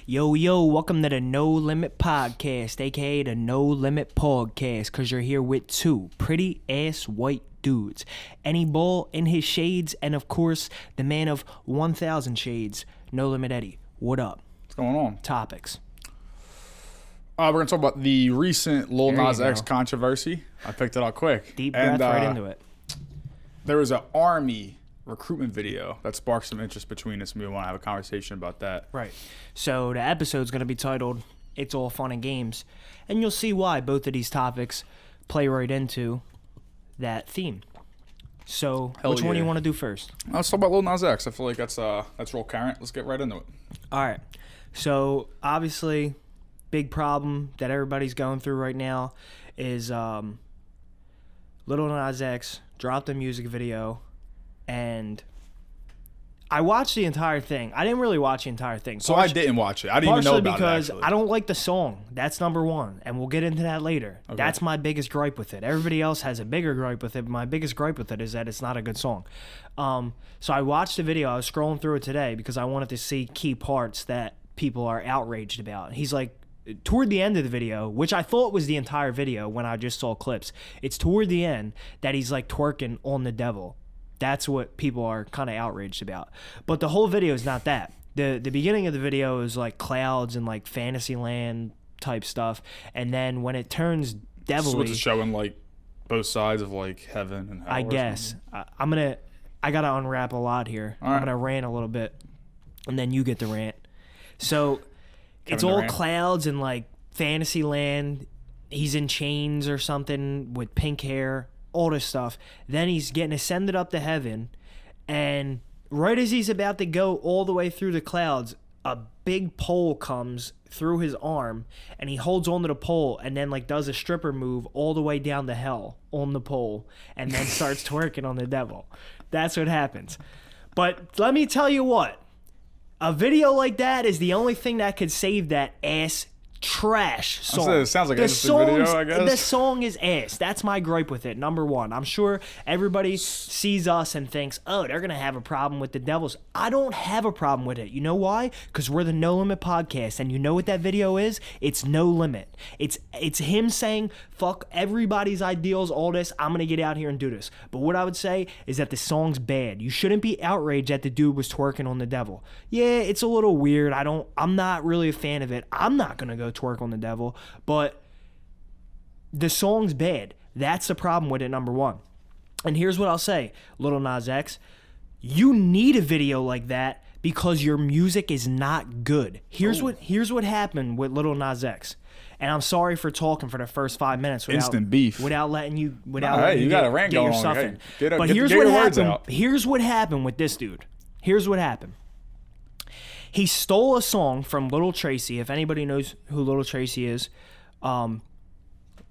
Yo, welcome to the No Limit Podcast, aka the No Limit Podcast, because you're here with two pretty ass white dudes. Any ball in his shades, and of course, the man of 1,000 shades, No Limit Eddie. What up? What's going on? Topics. We're going to talk about the recent Lil There you Nas X go. controversy. I picked it up quick. Deep breath right into it. There was an Army recruitment video that sparked some interest between us, and we want to have a conversation about that. Right. So the episode's going to be titled, It's All Fun and Games, and you'll see why both of these topics play right into that theme. So, which one do you want to do first? Let's talk about Lil Nas X. I feel like that's real current. Let's get right into it. All right. So, obviously, big problem that everybody's going through right now is Lil Nas X dropped a music video, and I watched the entire thing. I didn't really watch the entire thing. So I didn't watch it. I didn't even know about because it, actually. I don't like the song. That's number one, and we'll get into that later. Okay. That's my biggest gripe with it. Everybody else has a bigger gripe with it, but my biggest gripe with it is that it's not a good song. So I watched the video. I was scrolling through it today because I wanted to see key parts that people are outraged about. He's like, toward the end of the video, which I thought was the entire video when I just saw clips, it's toward the end that he's like twerking on the devil. That's what people are kind of outraged about. But the whole video is not that. The beginning of the video is like clouds and like Fantasyland type stuff. And then when it turns devilly... So it's showing like both sides of like heaven and hell. I guess. I got to unwrap a lot here. All I'm right. going to rant a little bit. And then you get the rant. So it's all Durant. clouds and like Fantasyland. He's in chains or something with pink hair. All this stuff. Then he's getting ascended up to heaven, and right as he's about to go all the way through the clouds, a big pole comes through his arm, and he holds onto the pole and then like does a stripper move all the way down to hell on the pole, and then starts twerking on the devil. That's what happens. But let me tell you what, a video like that is the only thing that could save that ass trash song. It sounds like an interesting video, I guess. The song is ass. That's my gripe with it, number one. I'm sure everybody sees us and thinks, oh, they're going to have a problem with the Devils. I don't have a problem with it. You know why? Because we're the No Limit Podcast, and you know what that video is? It's No Limit. It's him saying, fuck everybody's ideals, all this. I'm going to get out here and do this. But what I would say is that the song's bad. You shouldn't be outraged that the dude was twerking on the devil. Yeah, it's a little weird. I'm not really a fan of it. I'm not going to go twerk on the devil, but the song's bad. That's the problem with it, number one. And here's what I'll say, Lil Nas X, you need a video like that because your music is not good. Here's what happened with Lil Nas X. And I'm sorry for talking for the first 5 minutes without Instant beef. without letting you got a rant get your going on. stuff Hey, in. get But your words happened. out. Here's what happened with this dude. Here's what happened. He stole a song from Lil Tracy. If anybody knows who Lil Tracy is,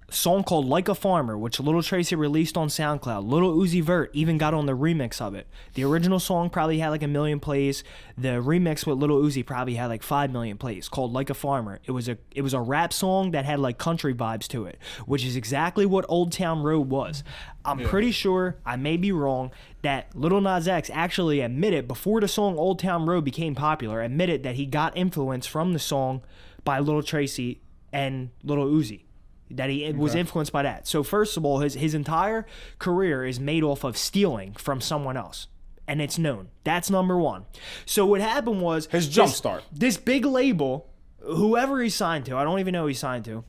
song called Like a Farmer, which Lil Tracy released on SoundCloud. Lil Uzi Vert even got on the remix of it. The original song probably had like 1 million plays. The remix with Lil Uzi probably had like 5 million plays, called Like a Farmer. It was a rap song that had like country vibes to it, which is exactly what Old Town Road was. I'm pretty sure, I may be wrong, that Lil Nas X actually admitted before the song Old Town Road became popular, admitted that he got influence from the song by Lil Tracy and Lil Uzi. That he was influenced by that. So first of all, his entire career is made off of stealing from someone else. And it's known. That's number one. So what happened was... His jumpstart. This big label, whoever he signed to, I don't even know who he signed to,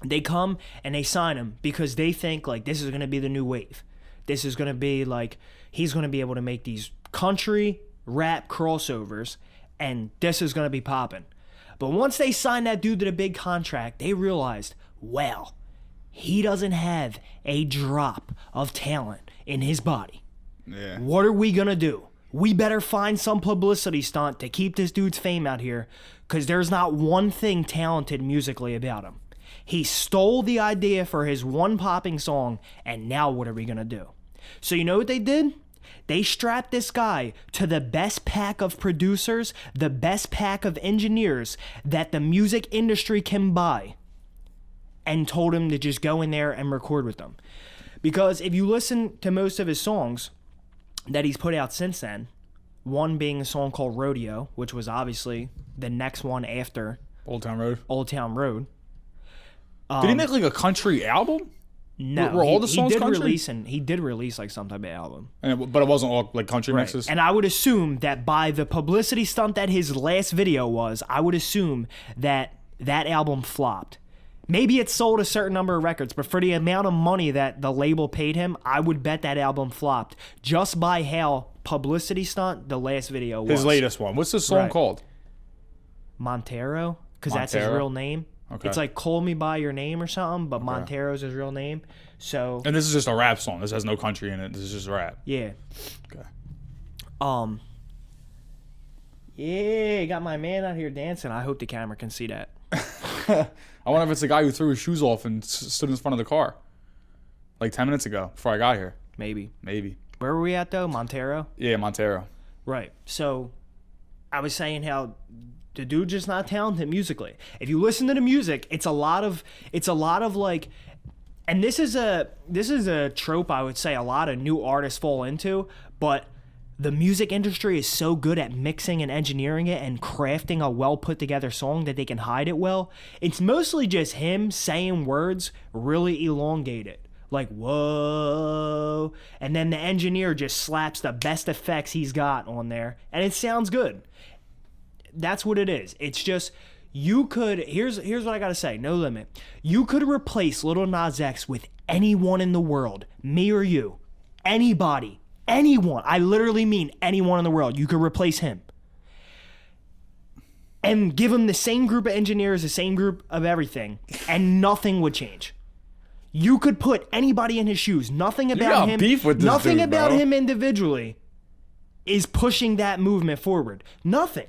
they come and they sign him because they think like this is going to be the new wave. This is going to be like, he's going to be able to make these country rap crossovers and this is going to be popping. But once they signed that dude to the big contract, they realized, well, he doesn't have a drop of talent in his body. Yeah. What are we going to do? We better find some publicity stunt to keep this dude's fame out here because there's not one thing talented musically about him. He stole the idea for his one popping song, and now what are we going to do? So you know what they did? They strapped this guy to the best pack of producers, the best pack of engineers that the music industry can buy, and told him to just go in there and record with them. Because if you listen to most of his songs that he's put out since then, One being a song called Rodeo, which was obviously the next one after Old Town Road. Old Town Road. Did he make like a country album? No, Were all the songs he did country? he did release like some type of album. But it wasn't all like country mixes? And I would assume that by the publicity stunt that his last video was, I would assume that that album flopped. Maybe it sold a certain number of records, but for the amount of money that the label paid him, I would bet that album flopped just by how publicity stunt the last video was. His latest one. What's this song called? Montero, because that's his real name. Okay. It's like Call Me By Your Name or something, but Montero's his real name. So. And this is just a rap song. This has no country in it. This is just rap. Yeah. Okay. Yeah, got my man out here dancing. I hope the camera can see that. I wonder if it's the guy who threw his shoes off and stood in front of the car like 10 minutes ago before I got here. Maybe. Where were we at, though? Montero? Yeah, Montero. Right. So I was saying how the dude just not talented musically. If you listen to the music, it's a lot of like, and this is a trope I would say a lot of new artists fall into, but the music industry is so good at mixing and engineering it and crafting a well put together song that they can hide it well. It's mostly just him saying words really elongated. Like, whoa. And then the engineer just slaps the best effects he's got on there. And it sounds good. That's what it is. It's just, you could, here's what I got to say, no limit. You could replace Lil Nas X with anyone in the world, me or you, anybody. Anyone, I literally mean anyone in the world, you could replace him. And give him the same group of engineers, the same group of everything, and nothing would change. You could put anybody in his shoes. Nothing about him, nothing about him individually is pushing that movement forward. Nothing.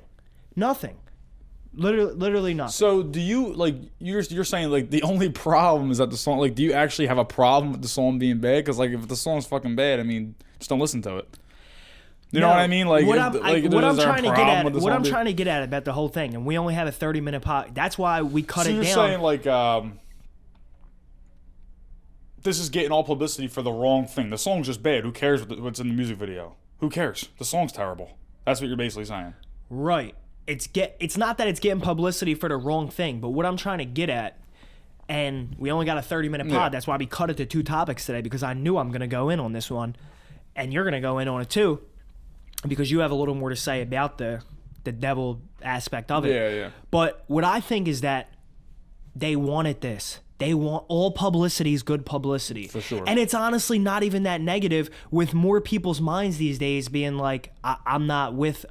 Literally nothing. So do you, like, you're saying, like, the only problem is that the song, like, do you actually have a problem with the song being bad? Because, like, if the song's fucking bad, I mean, just don't listen to it. You know what I mean? Like, what I'm trying to get at about the whole thing, and we only have a 30-minute pod. That's why we cut it down. So you're saying, like, this is getting all publicity for the wrong thing. The song's just bad. Who cares what's in the music video? Who cares? The song's terrible. That's what you're basically saying. Right. It's not that it's getting publicity for the wrong thing, but what I'm trying to get at, and we only got a 30-minute pod, that's why we cut it to 2 topics today, because I knew I'm going to go in on this one, and you're going to go in on it too, because you have a little more to say about the devil aspect of it. Yeah. But what I think is that they wanted this. They want all publicity is good publicity. For sure. And it's honestly not even that negative, with more people's minds these days being like, I'm not with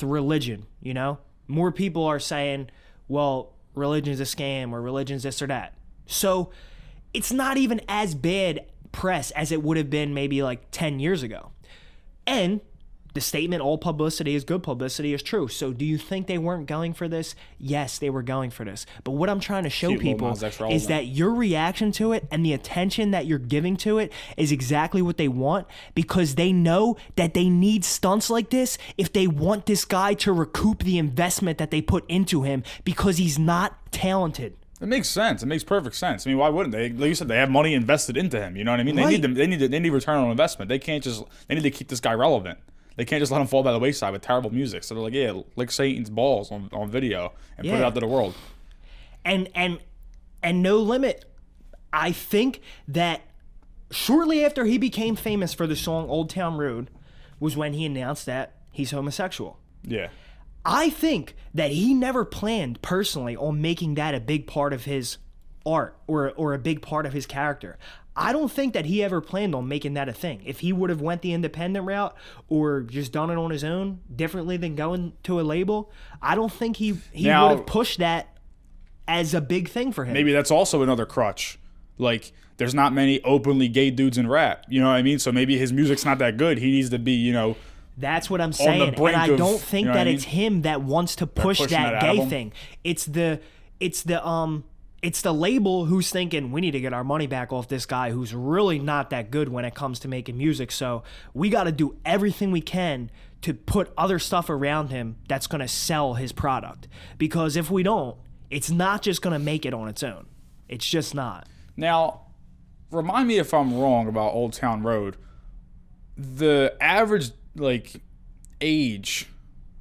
religion, you know? More people are saying, well, religion's a scam or religion's this or that. So it's not even as bad press as it would have been maybe like 10 years ago. And the statement, all publicity is good publicity, is true. So do you think they weren't going for this? Yes, they were going for this. But what I'm trying to show people is that your reaction to it and the attention that you're giving to it is exactly what they want, because they know that they need stunts like this if they want this guy to recoup the investment that they put into him, because he's not talented. It makes sense. It makes perfect sense. I mean, why wouldn't they? Like you said, they have money invested into him. You know what I mean? Right. They need return on investment. They need to keep this guy relevant. They can't just let him fall by the wayside with terrible music. So they're like, yeah, lick Satan's balls on video and put it out to the world. And No Limit, I think that shortly after he became famous for the song Old Town Road was when he announced that he's homosexual. Yeah. I think that he never planned personally on making that a big part of his art or a big part of his character. I don't think that he ever planned on making that a thing. If he would have went the independent route or just done it on his own differently than going to a label, I don't think he would have pushed that as a big thing for him. Maybe that's also another crutch. Like, there's not many openly gay dudes in rap. You know what I mean? So maybe his music's not that good. He needs to be, you know... That's what I'm saying. And I don't think that it's him that wants to push that gay thing. It's the label who's thinking, we need to get our money back off this guy who's really not that good when it comes to making music. So we got to do everything we can to put other stuff around him that's going to sell his product. Because if we don't, it's not just going to make it on its own. It's just not. Now, remind me if I'm wrong about Old Town Road. the average like age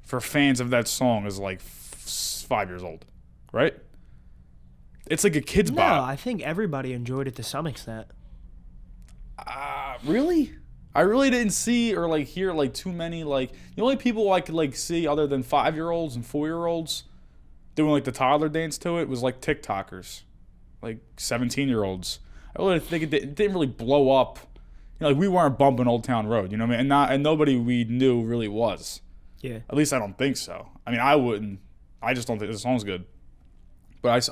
for fans of that song is like 5 years old, right? It's like a kid's No, bop. I think everybody enjoyed it to some extent. Really? I really didn't see or like hear like too many like the only people I could like see other than 5-year-olds and 4-year-olds doing like the toddler dance to it was like TikTokers, like 17-year-olds. I really think it didn't really blow up. You know, like we weren't bumping Old Town Road, you know what I mean? And nobody we knew really was. Yeah. At least I don't think so. I mean, I wouldn't. I just don't think this song's good. But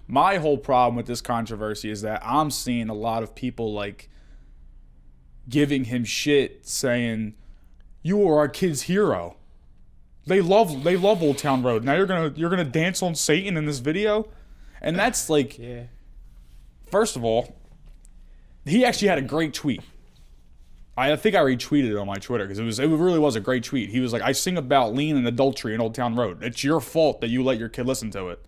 my whole problem with this controversy is that I'm seeing a lot of people like giving him shit, saying, "You are our kid's hero. They love Old Town Road. Now you're gonna dance on Satan in this video," and that's like, Yeah. First of all, he actually had a great tweet. I think I retweeted it on my Twitter because it really was a great tweet. He was like, "I sing about lean and adultery in Old Town Road. It's your fault that you let your kid listen to it."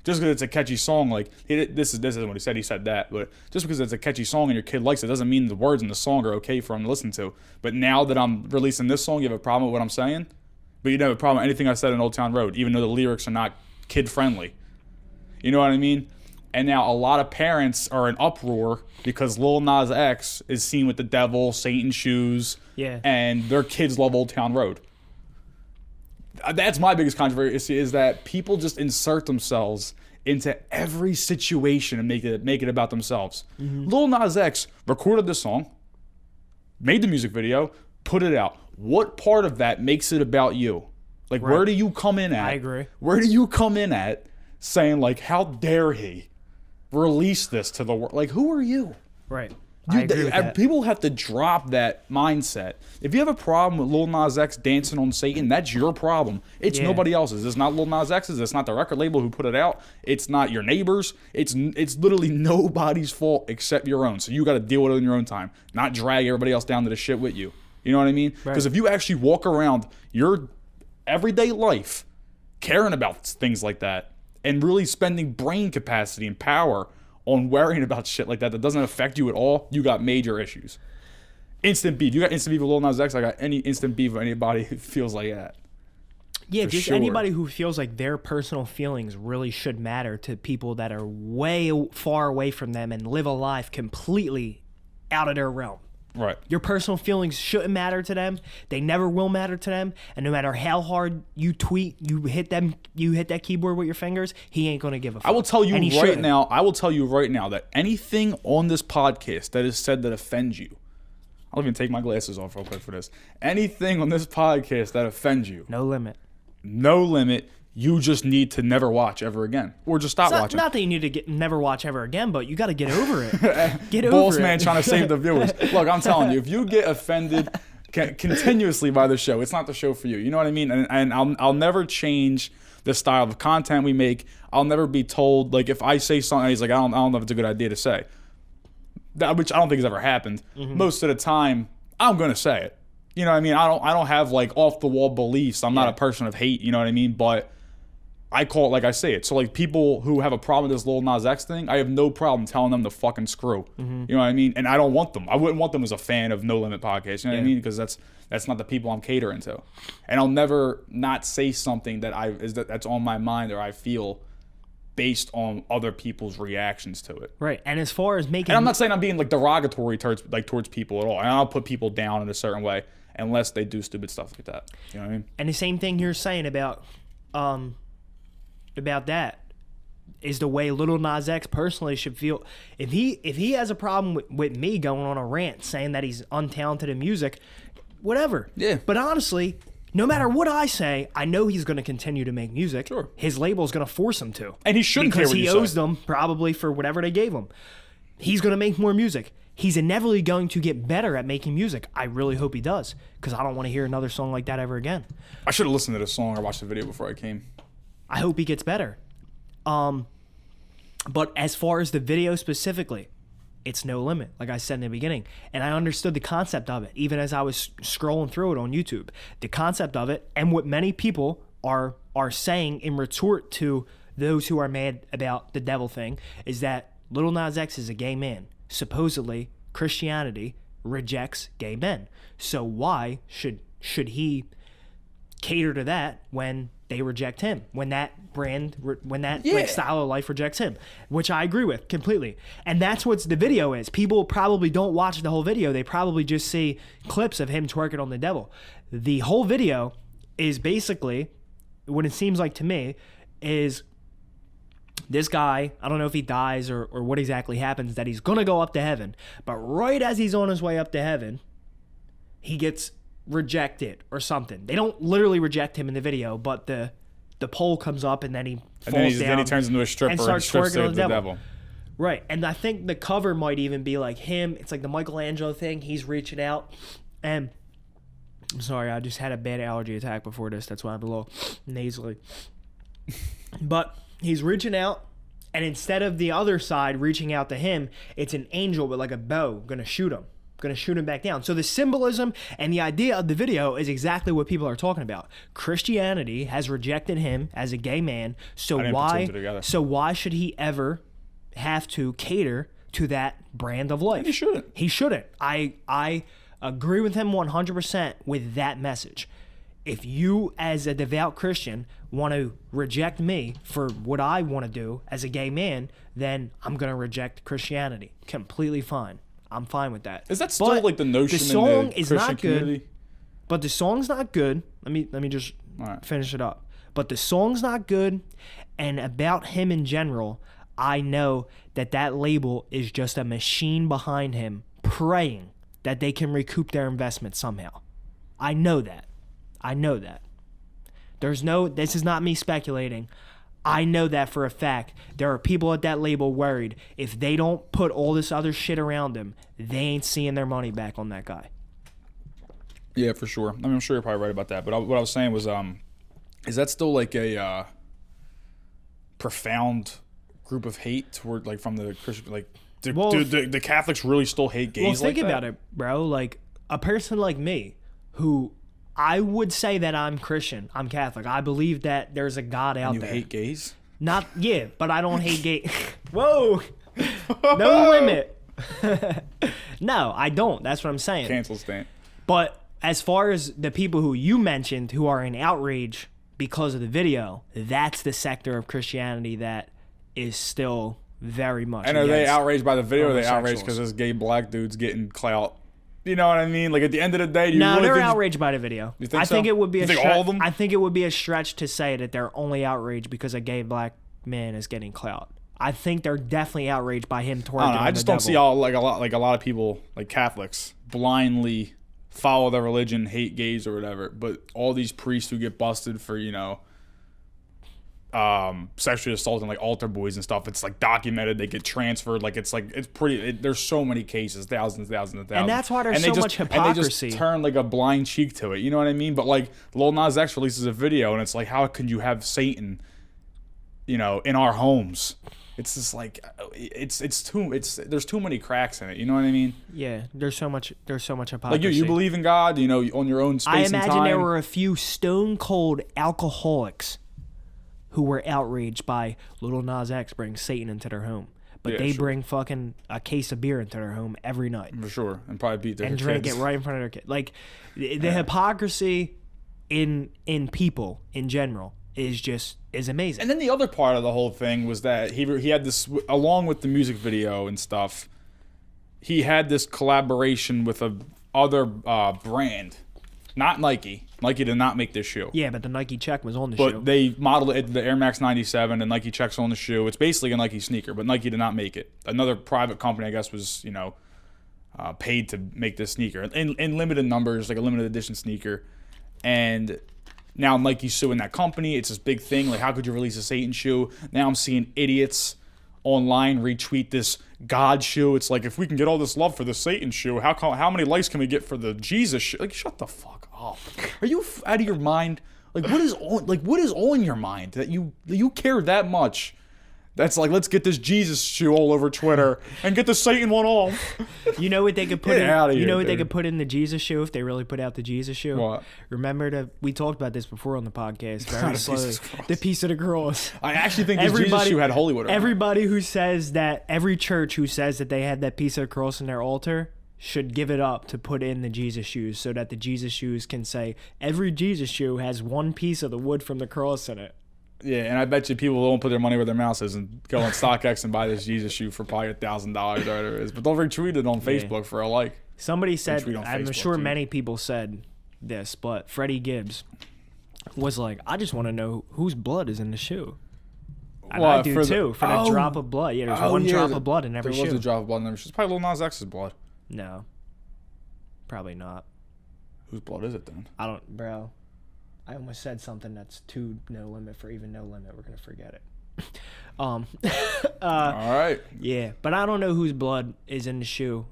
Just because it's a catchy song, like this isn't what he said. He said that, but just because it's a catchy song and your kid likes it doesn't mean the words in the song are okay for him to listen to. But now that I'm releasing this song, you have a problem with what I'm saying, but you don't have a problem with anything I said in Old Town Road, even though the lyrics are not kid friendly. You know what I mean? And now a lot of parents are in uproar because Lil Nas X is seen with the devil, Satan shoes, Yeah. and their kids love Old Town Road. That's my biggest controversy, is that people just insert themselves into every situation and make it about themselves. Mm-hmm. Lil Nas X recorded the song, made the music video, put it out. What part of that makes it about you? Like, Right. Where do you come in at? I agree. Where do you come in at saying, like, how dare he release this to the world? Like, who are you? Right. I agree with that. People have to drop that mindset. If you have a problem with Lil Nas X dancing on Satan, that's your problem. It's nobody else's. It's not Lil Nas X's. It's not the record label who put it out. It's not your neighbors. It's literally nobody's fault except your own. So you got to deal with it in your own time, not drag everybody else down to the shit with you. You know what I mean? Because if you actually walk around your everyday life caring about things like that and really spending brain capacity and power on worrying about shit like that doesn't affect you at all, you got major issues. Instant beef. You got instant beef with Lil Nas X. I got any instant beef with anybody who feels like that. Yeah, For just sure. anybody who feels like their personal feelings really should matter to people that are way far away from them and live a life completely out of their realm. Right. Your personal feelings shouldn't matter to them. They never will matter to them. And no matter how hard you tweet, you hit that keyboard with your fingers, he ain't gonna give a fuck. I will tell you And he right shouldn't. now. I will tell you right now that anything on this podcast that is said that offends you, I'll even take my glasses off real quick for this. Anything on this podcast that offends you, No limit. no limit. You just need to never watch ever again, or just stop watching. Not that you need to never watch ever again, but you got to get over it. Get over Boss it. man trying to save the viewers. Look, I'm telling you, if you get offended continuously by the show, it's not the show for you. You know what I mean? And I'll never change the style of content we make. I'll never be told, like, if I say something, he's like, I don't know if it's a good idea to say. Which I don't think has ever happened. Mm-hmm. Most of the time, I'm gonna say it. You know what I mean? I don't have like off the wall beliefs. I'm not a person of hate. You know what I mean? But I call it like I say it. So like people who have a problem with this Lil Nas X thing, I have no problem telling them to fucking screw. Mm-hmm. You know what I mean? And I don't want them. I wouldn't want them as a fan of No Limit Podcast. You know what I mean? Because that's not the people I'm catering to. And I'll never not say something that's on my mind or I feel based on other people's reactions to it. Right. And as far as making, And I'm not saying I'm being like derogatory towards people at all. And I'll put people down in a certain way unless they do stupid stuff like that. You know what I mean? and the same thing you're saying about that is the way Lil Nas X personally should feel. If he has a problem with me going on a rant saying that he's untalented in music, whatever. Yeah. But honestly, no matter what I say, I know he's going to continue to make music. Sure. His label's going to force him to. And he shouldn't because care what he you owes say. them probably for whatever they gave him. He's going to make more music. He's inevitably going to get better at making music. I really hope he does, because I don't want to hear another song like that ever again. I should have listened to this song or watched the video before I came. I hope he gets better. But as far as the video specifically, it's No Limit, like I said in the beginning. And I understood the concept of it, even as I was scrolling through it on YouTube. The concept of it, and what many people are saying in retort to those who are mad about the devil thing, is that Lil Nas X is a gay man. Supposedly, Christianity rejects gay men. So why should he cater to that when they reject him, when that brand, when that like style of life rejects him, which I agree with completely. And that's what the video is. People probably don't watch the whole video. They probably just see clips of him twerking on the devil. The whole video is basically, what it seems like to me, is this guy, I don't know if he dies or what exactly happens, that he's going to go up to heaven. But right as he's on his way up to heaven, he gets rejected or something. They don't literally reject him in the video, but the pole comes up and then he falls down. Then he turns into a stripper and starts strips twerking on the devil. Right. And I think the cover might even be like him. It's like the Michelangelo thing. He's reaching out. And I'm sorry, I just had a bad allergy attack before this. That's why I'm a little nasally. But he's reaching out, and instead of the other side reaching out to him, it's an angel with like a bow going to shoot him back down. So the symbolism and the idea of the video is exactly what people are talking about. Christianity has rejected him as a gay man, so why should he ever have to cater to that brand of life? He shouldn't. He shouldn't. I agree with him 100% with that message. If you, as a devout Christian, want to reject me for what I want to do as a gay man, then I'm going to reject Christianity. Completely fine. I'm fine with that. Is that still like the notion the song in the is Christian not good, community? but the song's not good. Let me just finish it up. But the song's not good, and about him in general, I know that label is just a machine behind him praying that they can recoup their investment somehow. I know that. This is not me speculating. I know that for a fact. There are people at that label worried if they don't put all this other shit around them, they ain't seeing their money back on that guy. Yeah, for sure. I mean, I'm sure you're probably right about that. But what I was saying was, is that still like a profound group of hate toward, like, from the Christian, like, do the Catholics really still hate gays? Well, think like that? about it, bro. Like, a person like me, who I would say that I'm Christian, I'm Catholic. I believe that there's a God out there. You hate gays? But I don't hate gays. Whoa, no limit. No, I don't. That's what I'm saying. Cancel Stan. But as far as the people who you mentioned who are in outrage because of the video, that's the sector of Christianity that is still very much. And are they outraged by the video, or are they outraged because this gay black dude's getting clout? You know what I mean? Like, at the end of the day, they're outraged by the video. You think I so? think it would be all of them? I think it would be a stretch to say that they're only outraged because a gay black man is getting clout. I think they're definitely outraged by him twerking. I just don't see a lot of people, like Catholics, blindly follow their religion, hate gays or whatever. But all these priests who get busted for, sexually assaulting like altar boys and stuff, it's like documented. They get transferred. Like, it's pretty. There's so many cases, thousands. And that's why there's so much hypocrisy. And they just turn like a blind cheek to it. You know what I mean? But like Lil Nas X releases a video, and it's like, how can you have Satan, in our homes? It's just like there's too many cracks in it. You know what I mean? Yeah, there's so much hypocrisy. Like you believe in God, on your own space and time. I imagine there were a few stone cold alcoholics who were outraged by Lil Nas X bringing Satan into their home. But they bring fucking a case of beer into their home every night. For sure. And probably beat their kids. And drink it right in front of their kid. Like, the hypocrisy in people in general is amazing. And then the other part of the whole thing was that he had this, along with the music video and stuff, he had this collaboration with a other brand. Not Nike. Nike did not make this shoe. Yeah, but the Nike check was on the shoe. But they modeled it, the Air Max 97, and Nike check's on the shoe. It's basically a Nike sneaker, but Nike did not make it. Another private company, I guess, was, paid to make this sneaker. In limited numbers, like a limited edition sneaker. And now Nike's suing that company. It's this big thing. Like, how could you release a Satan shoe? Now I'm seeing idiots online retweet this God shoe. It's like, if we can get all this love for the Satan shoe, how many likes can we get for the Jesus shoe? Like, shut the fuck up. Are you out of your mind? What is on your mind that you care that much? That's like, let's get this Jesus shoe all over Twitter and get the Satan one off. You know what they could put Get in? out of You here, know what they dude. could put in the Jesus shoe if they really put out the Jesus shoe? What? Remember we talked about this before on the podcast. Very the slowly. piece of cross. The piece of the cross. I actually think this Jesus shoe had holy water. Everybody who says that, every church who says that they had that piece of the cross in their altar, should give it up to put in the Jesus shoes so that the Jesus shoes can say every Jesus shoe has one piece of the wood from the cross in it. Yeah, and I bet you people won't put their money where their mouth is and go on StockX and buy this Jesus shoe for probably $1,000 or whatever it is. But they'll retweet it on Facebook for a like. Somebody said, I'm Facebook, sure many people said this, but Freddie Gibbs was like, I just want to know whose blood is in the shoe. And I do too, for the drop of blood. Yeah, there's one drop of blood in every shoe. There was a drop of blood in every shoe. It's probably Lil Nas X's blood. No. Probably not. Whose blood is it then? Bro. I almost said something that's too no limit for even no limit. We're going to forget it. All right. Yeah, but I don't know whose blood is in the shoe.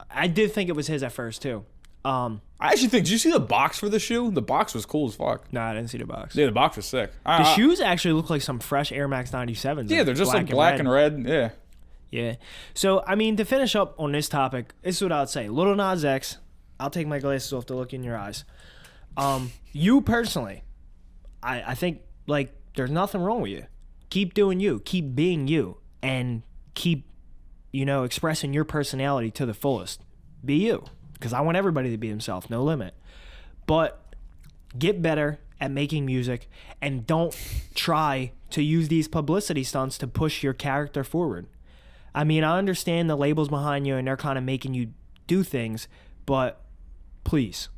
I did think it was his at first too. I actually think, did you see the box for the shoe? The box was cool as fuck. No, I didn't see the box. Yeah, the box was sick. The shoes actually look like some fresh Air Max 97s. Yeah, they're just like black and red. Yeah. Yeah. So, I mean, to finish up on this topic, this is what I would say. Lil Nas X, I'll take my glasses off to look in your eyes. You personally, I think, like, there's nothing wrong with you. Keep doing you. Keep being you. And keep, expressing your personality to the fullest. Be you. Because I want everybody to be himself. No limit. But get better at making music. And don't try to use these publicity stunts to push your character forward. I mean, I understand the labels behind you and they're kind of making you do things. But please,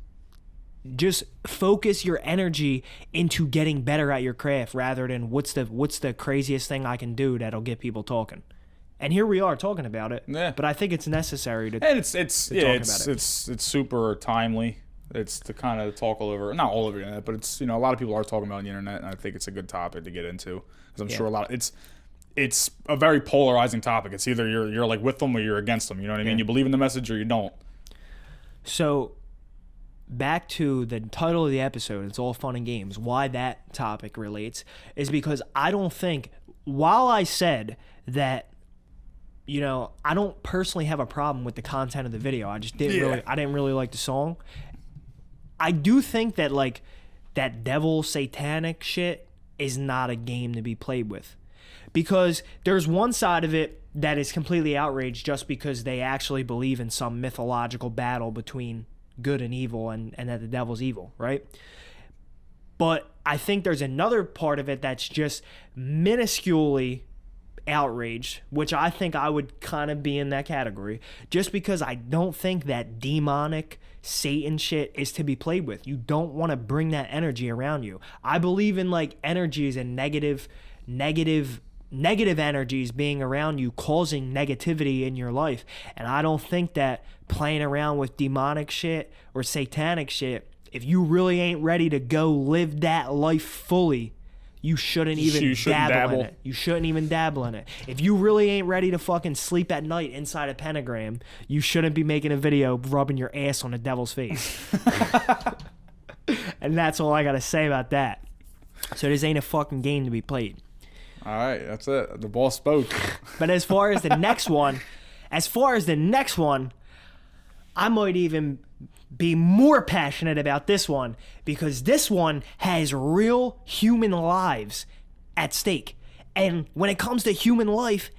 just focus your energy into getting better at your craft rather than what's the craziest thing I can do that'll get people talking. And here we are talking about it. Yeah. But I think it's necessary to. And it's super timely. It's to kind of talk all over, not all over the internet, but it's a lot of people are talking about on the internet, and I think it's a good topic to get into because I'm sure a lot. It's a very polarizing topic. It's either you're like with them or you're against them. You know what I mean? You believe in the message or you don't. So, back to the title of the episode, it's all fun and games. Why that topic relates is because I don't think, while I said that, I don't personally have a problem with the content of the video. I just didn't really like the song. I do think that like that devil satanic shit is not a game to be played with. Because there's one side of it that is completely outraged just because they actually believe in some mythological battle between good and evil and that the devil's evil, right? But I think there's another part of it that's just minusculely outraged, which I think I would kind of be in that category, just because I don't think that demonic Satan shit is to be played with. You don't want to bring that energy around you. I believe in like energies and negative energies being around you, causing negativity in your life. And I don't think that playing around with demonic shit or satanic shit, if you really ain't ready to go live that life fully, you shouldn't even dabble in it. You shouldn't even dabble in it. If you really ain't ready to fucking sleep at night inside a pentagram, you shouldn't be making a video rubbing your ass on the devil's face. And that's all I got to say about that. So this ain't a fucking game to be played. All right, that's it. The ball spoke. But as far as the next one, I might even be more passionate about this one because this one has real human lives at stake. And when it comes to human life,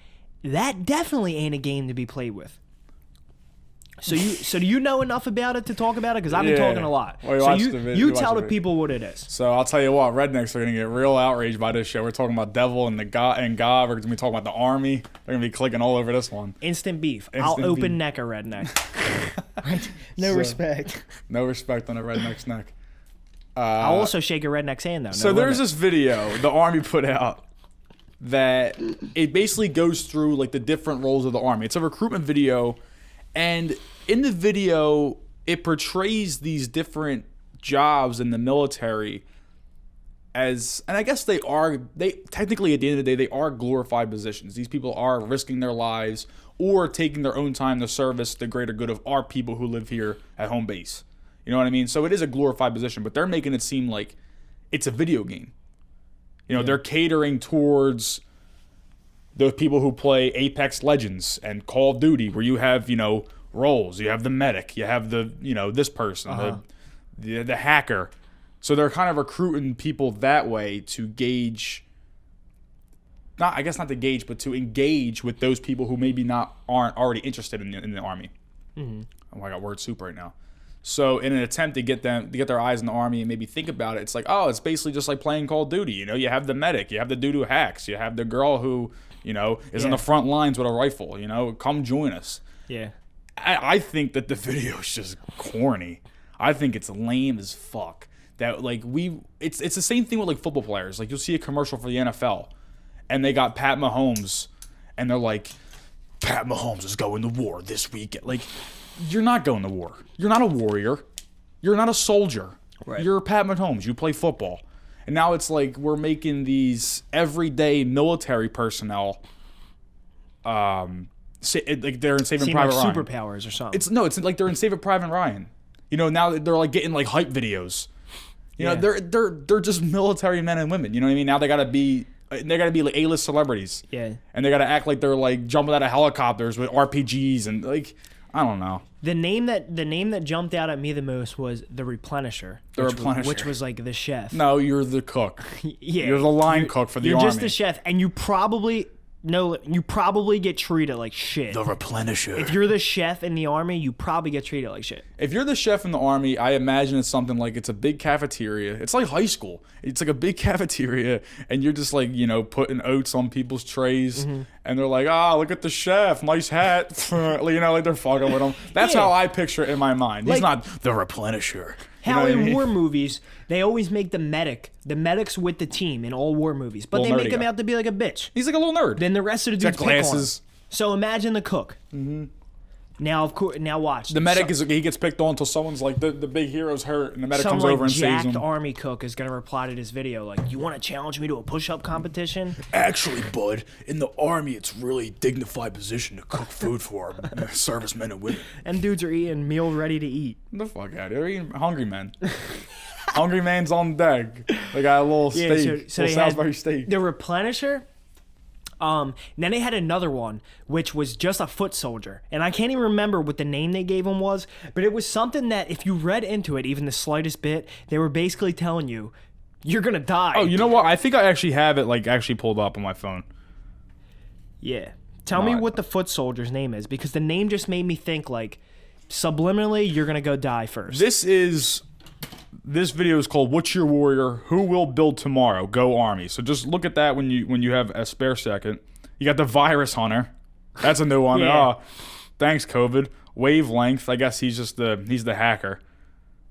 that definitely ain't a game to be played with. So do you know enough about it to talk about it? Because I've been talking a lot. Well, so you tell the people what it is. So I'll tell you what, rednecks are gonna get real outraged by this show. We're talking about devil and God. We're gonna be talking about the army. They're gonna be clicking all over this one. Instant beef. I'll open neck a redneck. Right? No respect. No respect on a redneck's neck. I'll also shake a redneck's hand though. So there's this video the army put out that it basically goes through like the different roles of the army. It's a recruitment video. And in the video, it portrays these different jobs in the military as, and I guess they technically at the end of the day, they are glorified positions. These people are risking their lives or taking their own time to service the greater good of our people who live here at home base. You know what I mean? So it is a glorified position, but they're making it seem like it's a video game. They're catering towards the people who play Apex Legends and Call of Duty, where you have, roles. You have the medic. You have the, this person, the hacker. So they're kind of recruiting people that way to gauge, not to gauge, but to engage with those people who maybe aren't already interested in the army. Oh, I got word soup right now. So in an attempt to get their eyes in the Army and maybe think about it, it's like, oh, it's basically just like playing Call of Duty. You know, you have the medic, you have the dude who hacks, you have the girl who, you know, is in the front lines with a rifle. You know, come join us. Yeah. I think that the video is just corny. I think it's lame as fuck. That like it's the same thing with like football players. Like you'll see a commercial for the NFL, and they got Pat Mahomes, and they're like, Pat Mahomes is going to war this weekend. Like, you're not going to war. You're not a warrior. You're not a soldier. Right. You're Pat Mahomes. You play football. And now it's like we're making these everyday military personnel, like they're in Saving Private like Ryan. superpowers or something. It's like they're in Saving Private Ryan. You know, now they're like getting like hype videos. You know, they're just military men and women. You know what I mean? Now they gotta be like A-list celebrities. Yeah. And they gotta act like they're like jumping out of helicopters with RPGs and like, I don't know. The name that jumped out at me the most was the Replenisher. Which was like the chef. No, you're the cook. Yeah. You're the line cook for the You're Army. just the chef, and you probably get treated like shit. The Replenisher. If you're the chef in the Army, you probably get treated like shit. If you're the chef in the Army, I imagine it's something like it's a big cafeteria. It's like high school. It's like a big cafeteria, and you're just like, you know, putting oats on people's trays, and they're like, look at the chef, nice hat. You know, like they're fucking with them. That's how I picture it in my mind. He's not the Replenisher. How in war movies, they always make the medics with the team in all war movies, but they make him out to be like a bitch. He's like a little nerd. Then the rest of the dudes got glasses. pick on him. So imagine the cook. Mm-hmm. Now watch. The medic he gets picked on until someone's like the big hero's hurt, and the medic comes over and saves him. Some Army cook is gonna reply to this video like, "You want to challenge me to a push-up competition?" Actually, bud, in the Army, it's really a dignified position to cook food for our servicemen and women. And dudes are eating meal ready to eat. The fuck out of here! They're eating hungry men. Hungry man's on deck. They got a little steak, so little Salisbury steak. The Replenisher. Then they had another one, which was just a foot soldier. And I can't even remember what the name they gave him was, but it was something that if you read into it, even the slightest bit, they were basically telling you, you're going to die. Oh, you know what? I think I actually have it actually pulled up on my phone. Yeah. Tell me what the foot soldier's name is, because the name just made me think like, subliminally, you're going to go die first. This video is called "What's Your Warrior? Who Will Build Tomorrow? Go Army." So just look at that when you have a spare second. You got the Virus Hunter. That's a new one. Yeah. Thanks COVID. Wavelength. I guess he's the hacker.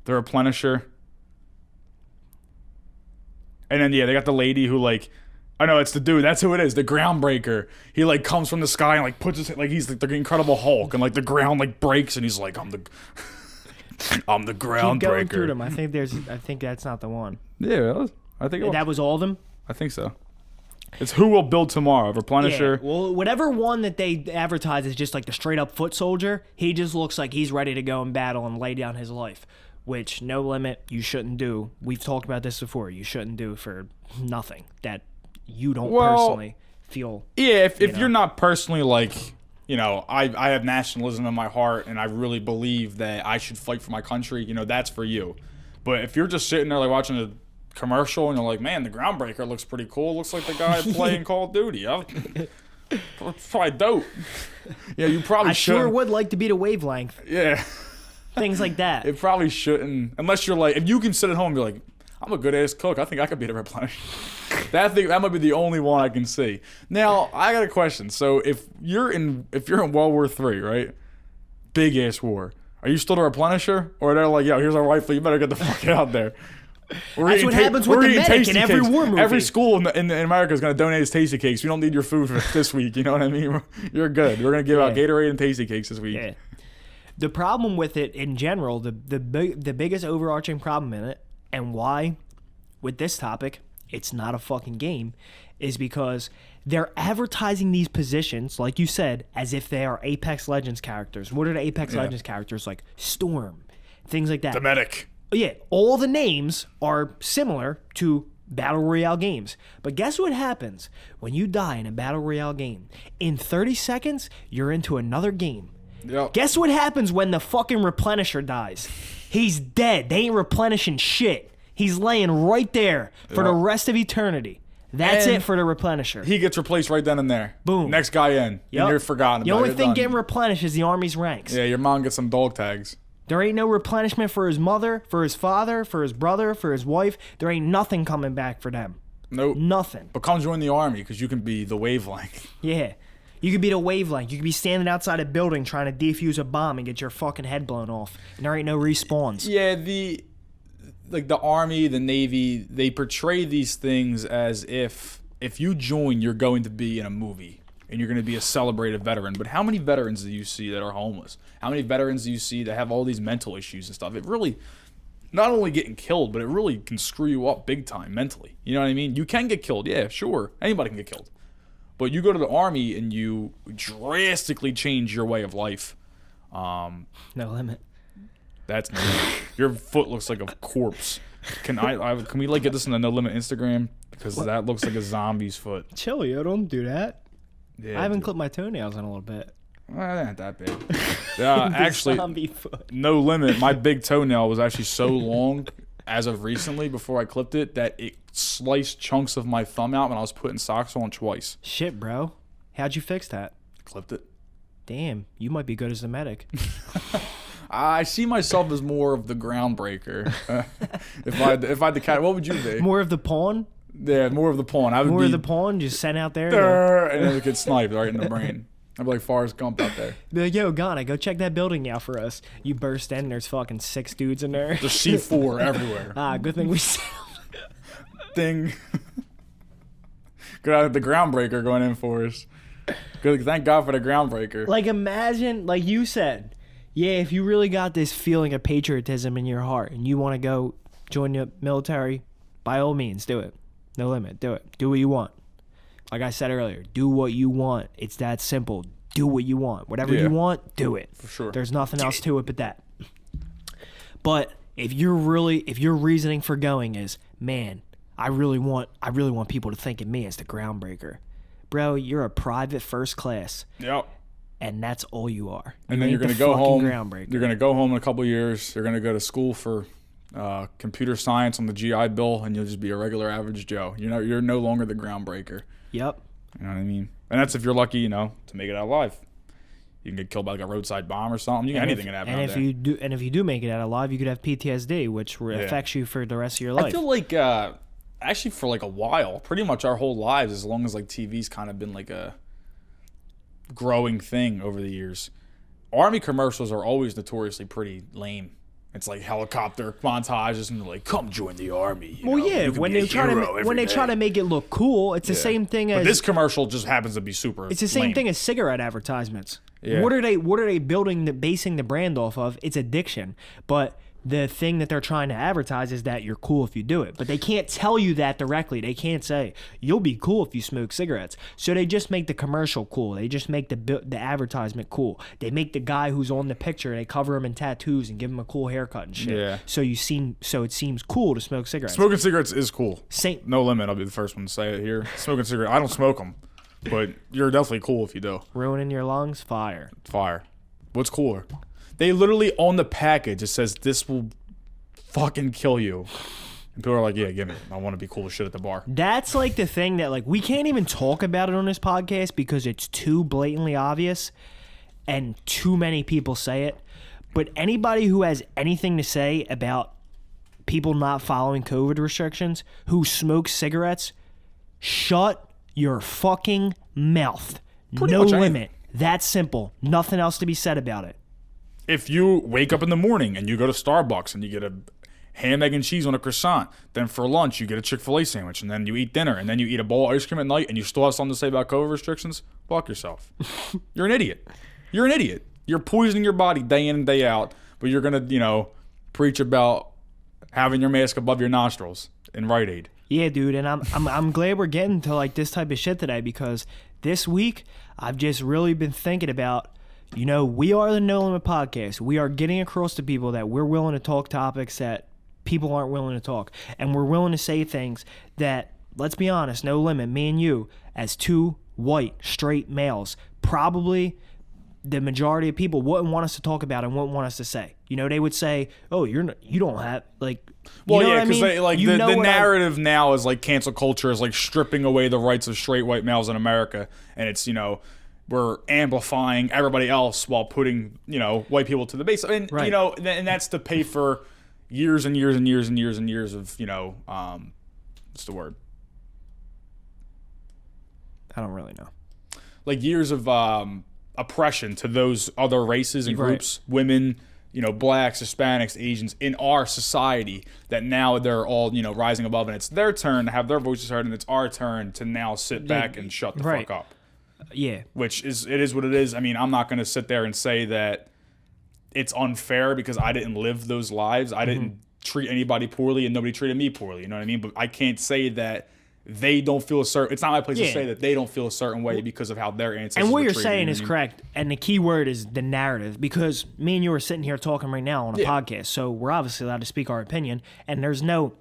The Replenisher. And then they got the lady who like, I know it's the dude. That's who it is. The Groundbreaker. He like comes from the sky and like puts his like he's like the Incredible Hulk and like the ground like breaks and he's like I'm the Groundbreaker. Keep going through them. I think that's not the one. Yeah, I think that was all of them. I think so. It's Who Will Build Tomorrow. Replenisher. Yeah, well, whatever one that they advertise is just like the straight up foot soldier. He just looks like he's ready to go in battle and lay down his life, which no limit you shouldn't do. We've talked about this before. You shouldn't do for nothing that you don't personally feel. Yeah, if you're not personally like. You know, I have nationalism in my heart, and I really believe that I should fight for my country. You know, that's for you. But if you're just sitting there like watching a commercial and you're like, man, the Groundbreaker looks pretty cool. Looks like the guy playing Call of Duty. It's probably dope. Yeah, you probably should. I sure would like to be the Wavelength. Yeah. Things like that. It probably shouldn't. Unless you're like, if you can sit at home and be like, I'm a good ass cook. I think I could be the Replenisher. That might be the only one I can see. Now, I got a question. So if you're in World War III, right? Big ass war. Are you still the Replenisher? Or they're like, yo, here's our rifle, you better get the fuck out there. That's what happens with the medic in every war movie. Every school in America is going to donate us Tasty Cakes. We don't need your food for this week. You know what I mean? You're good. We're going to give out Gatorade and Tasty Cakes this week. Yeah. The problem with it in general, the biggest overarching problem in it, and why, with this topic, it's not a fucking game, is because they're advertising these positions, like you said, as if they are Apex Legends characters. What are the Apex Legends characters? Like Storm, things like that. The medic. Yeah, all the names are similar to Battle Royale games. But guess what happens when you die in a Battle Royale game? In 30 seconds, you're into another game. Yep. Guess what happens when the fucking Replenisher dies? He's dead. They ain't replenishing shit. He's laying right there for the rest of eternity. That's And it for the replenisher. he gets replaced right then and there. Boom. Next guy in. Yep. And you're forgotten The about only it. thing Done. getting replenished is the Army's ranks. Yeah, your mom gets some dog tags. There ain't no replenishment for his mother, for his father, for his brother, for his wife. There ain't nothing coming back for them. Nope. Nothing. But come join the Army because you can be the wavelength. Yeah. You could be the wavelength. You could be standing outside a building trying to defuse a bomb and get your fucking head blown off. And there ain't no respawns. Yeah, the Army, the Navy, they portray these things as if you join, you're going to be in a movie and you're going to be a celebrated veteran. But how many veterans do you see that are homeless? How many veterans do you see that have all these mental issues and stuff? It really, not only getting killed, but it really can screw you up big time mentally. You know what I mean? You can get killed. Yeah, sure. Anybody can get killed. But you go to the Army and you drastically change your way of life. No limit. That's no limit. Your foot looks like a corpse. Can we like get this on the No Limit Instagram? Because that looks like a zombie's foot. Chill, yo. Don't do that. Yeah, I haven't dude. clipped my toenails in a little bit. Well, that ain't that bad. Actually, Zombie foot. No Limit. My big toenail was actually so long as of recently before I clipped it that it sliced chunks of my thumb out when I was putting socks on twice. Shit, bro. How'd you fix that? Clipped it. Damn, you might be good as a medic. I see myself as more of the groundbreaker. If I had to cat, what would you be? More of the pawn? Yeah, more of the pawn. I would More be of the pawn just sent out there? and then it gets sniped right in the brain. I'd be like Forrest Gump out there. Be like, yo, Ghana, go check that building out for us. You burst in, there's fucking 6 dudes in there. The C4 everywhere. Good thing we sound. Ding. Good out the groundbreaker going in for us. Good, thank God for the groundbreaker. Like, imagine, like you said, yeah, if you really got this feeling of patriotism in your heart and you want to go join the military, by all means, do it. No limit. Do it. Do what you want. Like I said earlier, do what you want. It's that simple. Do what you want. Whatever you want, do it. For sure. There's nothing else to it but that. But if your reasoning for going is, man, I really want people to think of me as the groundbreaker. Bro, you're a private first class. Yep. And that's all you are. And then ain't you're going to the go fucking home. groundbreaker. You're going to go home in a couple of years. You're going to go to school for computer science on the GI Bill, and you'll just be a regular average Joe. You're no longer the groundbreaker. Yep. You know what I mean? And that's if you're lucky, to make it out alive. You can get killed by like a roadside bomb or something. Anything can happen. And if you do make it out alive, you could have PTSD, which affects you for the rest of your life. I feel like actually for like a while, pretty much our whole lives, as long as like TV's kind of been like a growing thing over the years, Army commercials are always notoriously pretty lame. It's like helicopter montages and they're like, "Come join the Army." Well, yeah, when they try to make it look cool, it's the same thing as. But this commercial just happens to be super. It's the same lame. thing as cigarette basing the brand off of? It's addiction. But the thing that they're trying to advertise is that you're cool if you do it. But they can't tell you that directly. They can't say, you'll be cool if you smoke cigarettes. So they just make the commercial cool. They just make the advertisement cool. They make the guy who's on the picture, they cover him in tattoos and give him a cool haircut and shit. Yeah. So it seems cool to smoke cigarettes. Smoking cigarettes is cool. Same. No limit. I'll be the first one to say it here. Smoking cigarettes. I don't smoke them, but you're definitely cool if you do. Ruining your lungs? Fire. Fire. What's cooler? They literally on the package, it says, "This will fucking kill you." And people are like, "Yeah, give me. I want to be cool as shit at the bar." That's like the thing that like we can't even talk about it on this podcast because it's too blatantly obvious and too many people say it. But anybody who has anything to say about people not following COVID restrictions, who smoke cigarettes, shut your fucking mouth. Pretty No much limit. That's simple. Nothing else to be said about it. If you wake up in the morning and you go to Starbucks and you get a ham, egg, and cheese on a croissant, then for lunch you get a Chick-fil-A sandwich, and then you eat dinner, and then you eat a bowl of ice cream at night, and you still have something to say about COVID restrictions, fuck yourself. You're an idiot. You're an idiot. You're poisoning your body day in and day out, but you're going to, preach about having your mask above your nostrils in Rite Aid. Yeah, dude, and I'm glad we're getting to like this type of shit today because this week I've just really been thinking about, we are the No Limit Podcast. We are getting across to people that we're willing to talk topics that people aren't willing to talk, and we're willing to say things that, let's be honest, No Limit, me and you, as two white straight males, probably the majority of people wouldn't want us to talk about and wouldn't want us to say. You know, they would say, "Oh, you don't have like." Well, you know yeah, what I because mean? like You the know what narrative now is like cancel culture is like stripping away the rights of straight white males in America, and it's we're amplifying everybody else while putting white people to the base, and Right. and that's to pay for years and years and years and years and years of what's the word? I don't really know. Like years of oppression to those other races and Right. groups, women, blacks, Hispanics, Asians in our society, that now they're all, rising above, and it's their turn to have their voices heard, and it's our turn to now sit back and shut the Right. fuck up. Yeah. Which it is what it is. I mean, I'm not going to sit there and say that it's unfair because I didn't live those lives. I didn't treat anybody poorly and nobody treated me poorly. You know what I mean? But I can't say that they don't feel a certain. It's not my place to say that they don't feel a certain way because of how their ancestors. And what were you're treated, saying you know is what I mean? correct. And the key word is the narrative, because me and you are sitting here talking right now on a podcast. So we're obviously allowed to speak our opinion, and there's no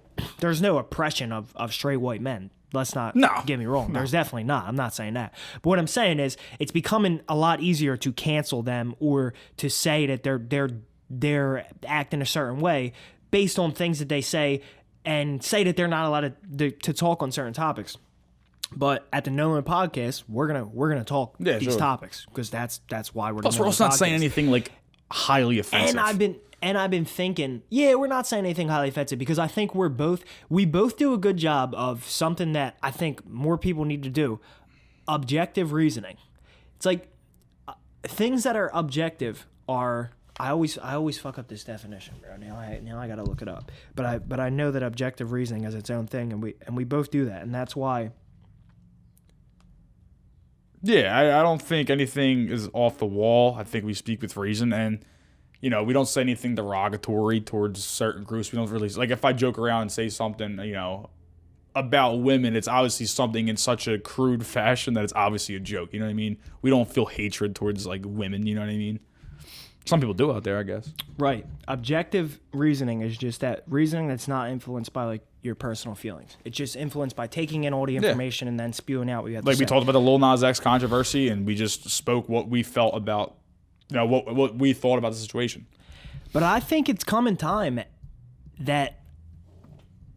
oppression of straight white men. Let's not get me wrong. There's definitely not. I'm not saying that. But what I'm saying is it's becoming a lot easier to cancel them or to say that they're acting a certain way based on things that they say, and say that they're not allowed to talk on certain topics. But at the No Limit Podcast, we're gonna talk these topics because that's why we're. Plus, we're also not saying anything like highly offensive. And I've been thinking, we're not saying anything highly offensive because I think we both do a good job of something that I think more people need to do: objective reasoning. It's like things that are objective are. I always fuck up this definition, bro. Now I gotta look it up. But I know that objective reasoning is its own thing, and we both do that, and that's why. Yeah, I don't think anything is off the wall. I think we speak with reason, and we don't say anything derogatory towards certain groups. We don't really like if I joke around and say something, about women. It's obviously something in such a crude fashion that it's obviously a joke. You know what I mean? We don't feel hatred towards like women. You know what I mean? Some people do out there, I guess. Right. Objective reasoning is just that reasoning that's not influenced by like your personal feelings. It's just influenced by taking in all the information and then spewing out what you have to say. Like we talked about the Lil Nas X controversy, and we just spoke what we felt about, what we thought about the situation. But I think it's coming time that,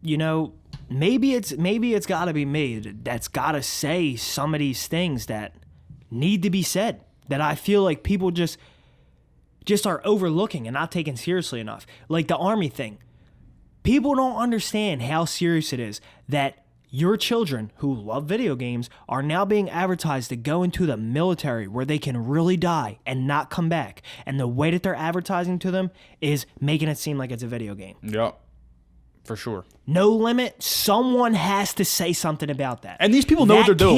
maybe it's got to be me that's got to say some of these things that need to be said, that I feel like people just are overlooking and not taking seriously enough. Like the Army thing. People don't understand how serious it is that your children who love video games are now being advertised to go into the military where they can really die and not come back. And the way that they're advertising to them is making it seem like it's a video game. Yep. For sure. No Limit, someone has to say something about that. And these people know what they're doing.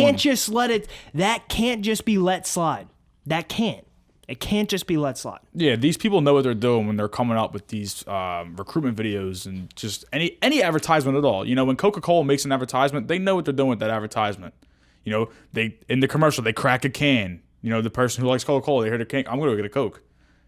That can't just be let slide. That can't. It can't just be let slide. Yeah, these people know what they're doing when they're coming up with these recruitment videos and just any advertisement at all. When Coca-Cola makes an advertisement, they know what they're doing with that advertisement. They in the commercial, they crack a can. The person who likes Coca-Cola, they hear the can, I'm going to go get a Coke.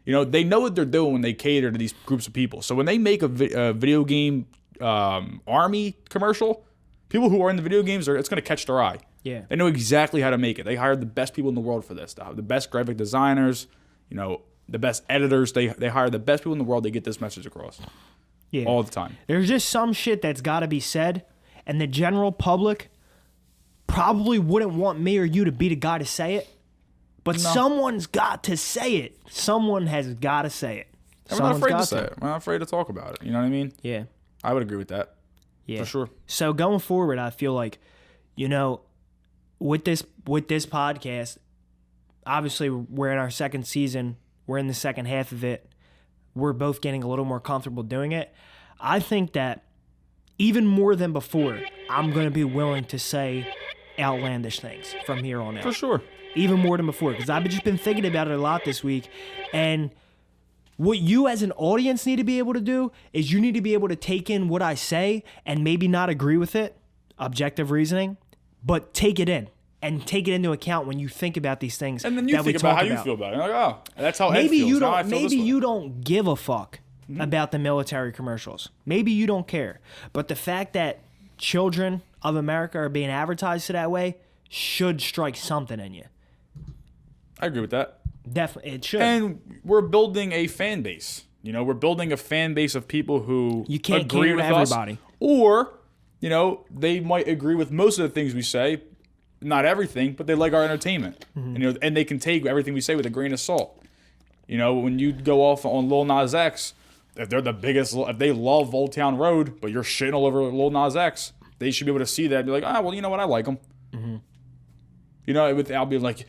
They know what they're doing when they cater to these groups of people. So when they make a video game Army commercial, people who are in the video games, it's going to catch their eye. Yeah. They know exactly how to make it. They hired the best people in the world for this. The best graphic designers, the best editors. They hire the best people in the world to get this message across. Yeah. All the time. There's just some shit that's got to be said, and the general public probably wouldn't want me or you to be the guy to say it, but someone's got to say it. Someone has got to say it. And we're not afraid to say it. We're not afraid to talk about it. You know what I mean? Yeah. I would agree with that. Yeah. For sure. So going forward, I feel like, with this podcast, obviously we're in our second season. We're in the second half of it. We're both getting a little more comfortable doing it. I think that even more than before, I'm going to be willing to say outlandish things from here on out. For sure. Even more than before, because I've just been thinking about it a lot this week. And what you as an audience need to be able to do is you need to be able to take in what I say and maybe not agree with it, objective reasoning, but take it in and take it into account when you think about these things. And then you think about how you feel about it. You're like, oh, that's how Ed feels. Maybe you don't give a fuck about the military commercials. Maybe you don't care. But the fact that children of America are being advertised that way should strike something in you. I agree with that. Definitely, it should. And we're building a fan base. You know, we're building a fan base of people who You can't agree cater with to us, everybody. or you know, they might agree with most of the things we say, not everything, but they like our entertainment. And, you know, and they can take everything we say with a grain of salt. You know, when you go off on Lil Nas X, if they're the biggest, if they love Old Town Road, but you're shitting all over Lil Nas X, they should be able to see that and be like, well, you know what, I like him. You know, I'll be like,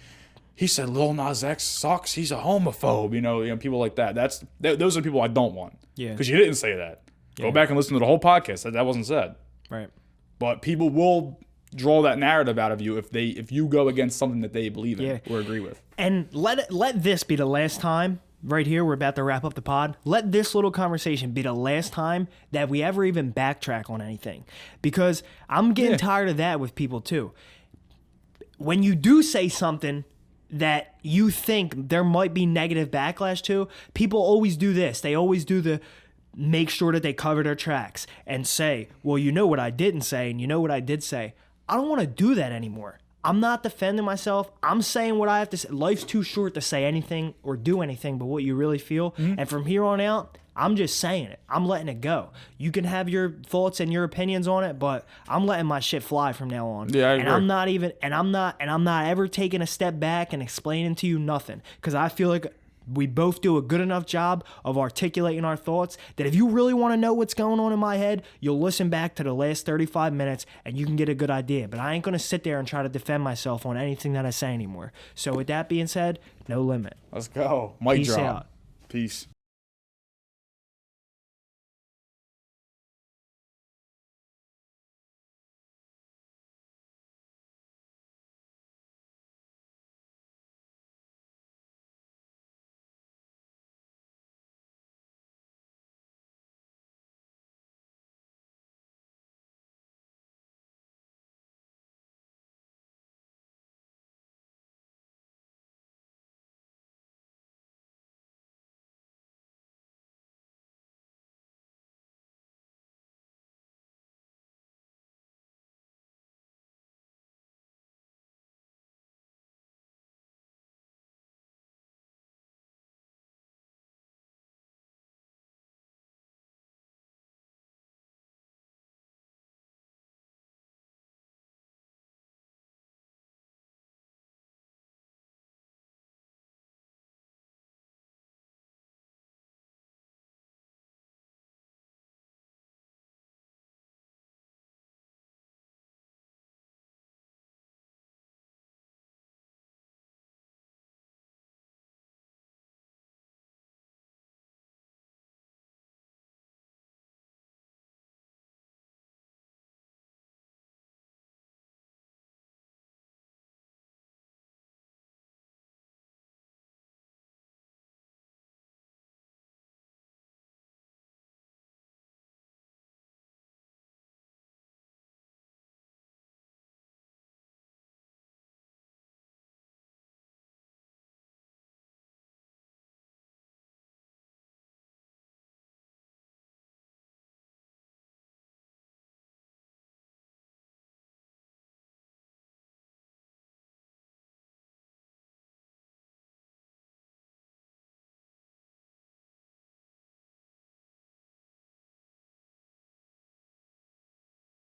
he said Lil Nas X sucks. He's a homophobe. You know, people like that. Those are the people I don't want. Yeah. Because you didn't say that. Yeah. Go back and listen to the whole podcast. That wasn't said. Right. But people will draw that narrative out of you if you go against something that they believe in Yeah. or agree with. And let this be the last time. Right here, we're about to wrap up the pod. Let this little conversation be the last time that we ever even backtrack on anything. Because I'm getting tired of that with people too. When you do say something that you think there might be negative backlash to, people always do this. They always do the make sure that they cover their tracks and say, well, you know what I didn't say and you know what I did say. I don't want to do that anymore. I'm not defending myself. I'm saying what I have to say. Life's too short to say anything or do anything but what you really feel. And from here on out, I'm just saying it. I'm letting it go. You can have your thoughts and your opinions on it, but I'm letting my shit fly from now on. Yeah, I agree. And I'm not ever taking a step back and explaining to you nothing, because I feel like we both do a good enough job of articulating our thoughts that if you really want to know what's going on in my head, you'll listen back to the last 35 minutes and you can get a good idea. But I ain't going to sit there and try to defend myself on anything that I say anymore. So with that being said, no limit. Let's go. Mic Peace drop. out. Peace.